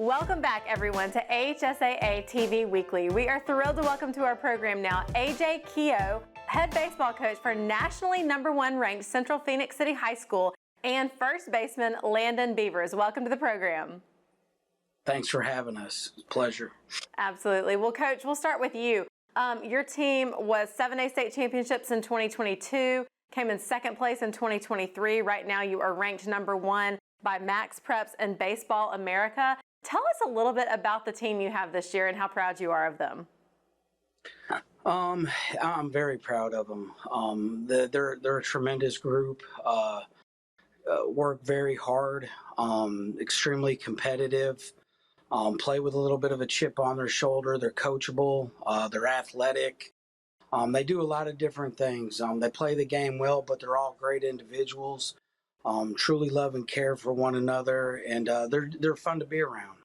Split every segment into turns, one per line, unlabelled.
Welcome back, everyone, to AHSAA TV Weekly. We are thrilled to welcome to our program now AJ Kehoe, head baseball coach for nationally #1 ranked Central-Phenix City High School, and first baseman Landon Beaver. Welcome to the program.
Thanks for having us. It's a pleasure.
Absolutely. Well, Coach, we'll start with you. Your team was 7A state championships in 2022, came in second place in 2023. Right now, you are ranked #1 by MaxPreps and Baseball America. Tell us a little bit about the team you have this year and how proud you are of them.
I'm very proud of them. They're a tremendous group. Work very hard. Extremely competitive. Play with a little bit of a chip on their shoulder. They're coachable. They're athletic. They do a lot of different things. They play the game well, but they're all great individuals. Truly love and care for one another, and they're fun to be around.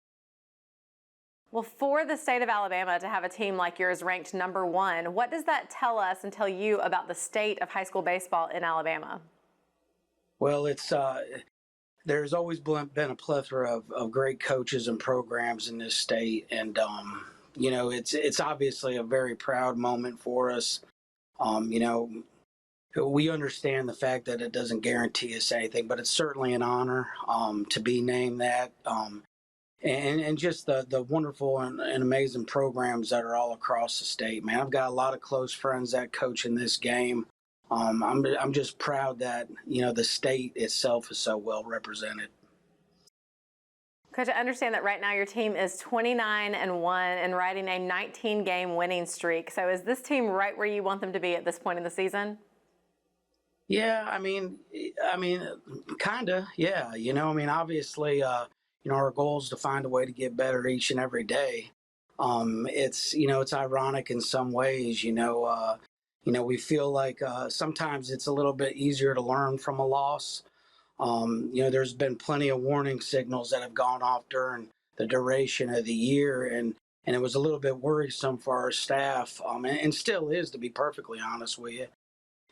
Well, for the state of Alabama to have a team like yours ranked #1, what does that tell us and tell you about the state of high school baseball in Alabama?
Well, there's always been a plethora of great coaches and programs in this state, and it's obviously a very proud moment for us. We understand the fact that it doesn't guarantee us anything, but it's certainly an honor to be named that. And just the wonderful and amazing programs that are all across the state, man. I've got a lot of close friends that coach in this game. I'm just proud that, the state itself is so well represented.
Coach, I understand that right now your team is 29-1 and riding a 19-game winning streak. So is this team right where you want them to be at this point in the season?
Yeah, I mean, kind of, yeah. Obviously, our goal is to find a way to get better each and every day. It's ironic in some ways, we feel like sometimes it's a little bit easier to learn from a loss. There's been plenty of warning signals that have gone off during the duration of the year, and it was a little bit worrisome for our staff, and still is, to be perfectly honest with you.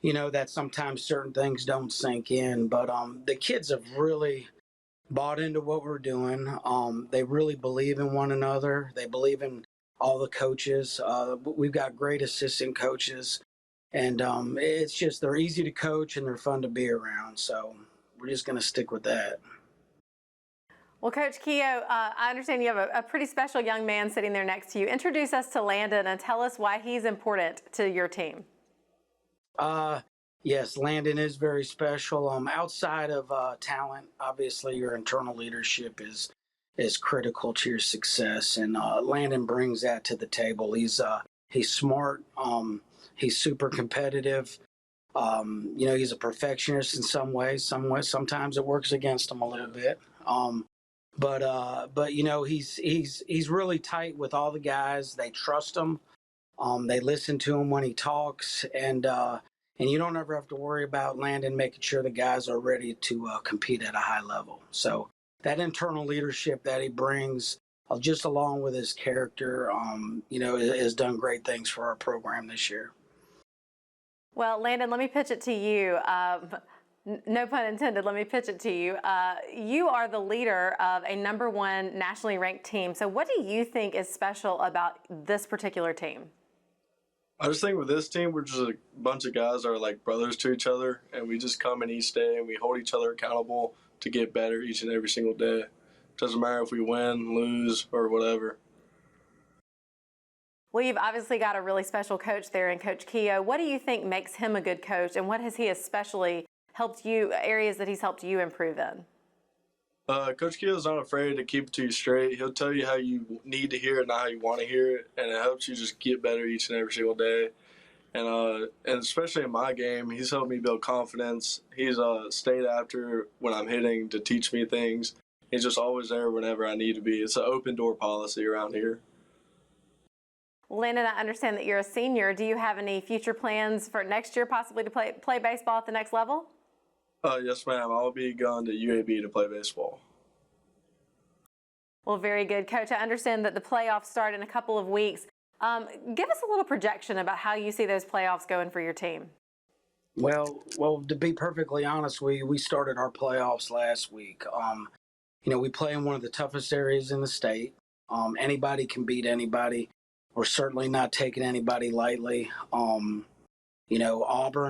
That sometimes certain things don't sink in, but the kids have really bought into what we're doing. They really believe in one another. They believe in all the coaches. We've got great assistant coaches, and it's just they're easy to coach and they're fun to be around. So we're just going to stick with that.
Well, Coach Kehoe, I understand you have a pretty special young man sitting there next to you. Introduce us to Landon and tell us why he's important to your team.
Yes, Landon is very special. Outside of talent, obviously your internal leadership is critical to your success, and Landon brings that to the table. He's smart. He's super competitive. He's a perfectionist in some ways. Sometimes it works against him a little bit. But he's really tight with all the guys. They trust him. They listen to him when he talks, and you don't ever have to worry about Landon making sure the guys are ready to compete at a high level. So that internal leadership that he brings, just along with his character, has done great things for our program this year.
Well, Landon, let me pitch it to you. No pun intended. Let me pitch it to you. You are the leader of a #1 nationally ranked team. So what do you think is special about this particular team?
I just think with this team, we're just a bunch of guys that are like brothers to each other, and we just come in each day and we hold each other accountable to get better each and every single day. Doesn't matter if we win, lose, or whatever.
Well, you've obviously got a really special coach there in Coach Kehoe. What do you think makes him a good coach, and what has he especially helped you, areas that he's helped you improve in?
Coach Kehoe's not afraid to keep it to you straight. He'll tell you how you need to hear it, not how you want to hear it, and it helps you just get better each and every single day. And especially in my game, he's helped me build confidence. He's stayed after when I'm hitting to teach me things. He's just always there whenever I need to be. It's an open door policy around here.
Landon, I understand that you're a senior. Do you have any future plans for next year possibly to play baseball at the next level?
Yes, ma'am. I'll be going to UAB to play baseball.
Well, very good. Coach, I understand that the playoffs start in a couple of weeks. Give us a little projection about how you see those playoffs going for your team.
Well, to be perfectly honest, we started our playoffs last week. we play in one of the toughest areas in the state. Anybody can beat anybody. We're certainly not taking anybody lightly. Auburn,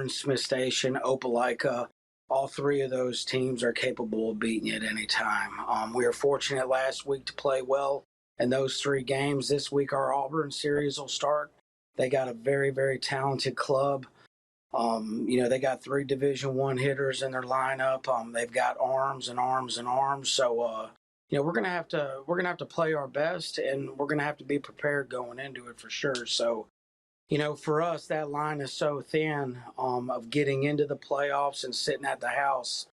Smith Station, Opelika, all three of those teams are capable of beating you at any time. We were fortunate last week to play well in those 3 games. This week, our Auburn series will start. They got a very, very talented club. They got 3 Division I hitters in their lineup. They've got arms and arms and arms. So, we're gonna have to play our best, and we're gonna have to be prepared going into it for sure. So, for us, that line is so thin of getting into the playoffs and sitting at the house.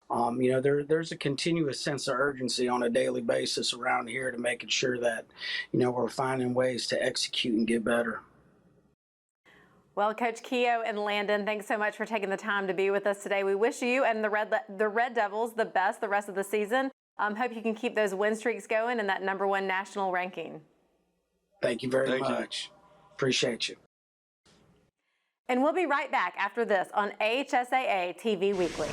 There's a continuous sense of urgency on a daily basis around here to making sure that, we're finding ways to execute and get better.
Well, Coach Kehoe and Landon, thanks so much for taking the time to be with us today. We wish you and the Red Devils the best the rest of the season. Hope you can keep those win streaks going and that #1 national ranking.
Thank you very much. Appreciate you.
And we'll be right back after this on AHSAA TV Weekly.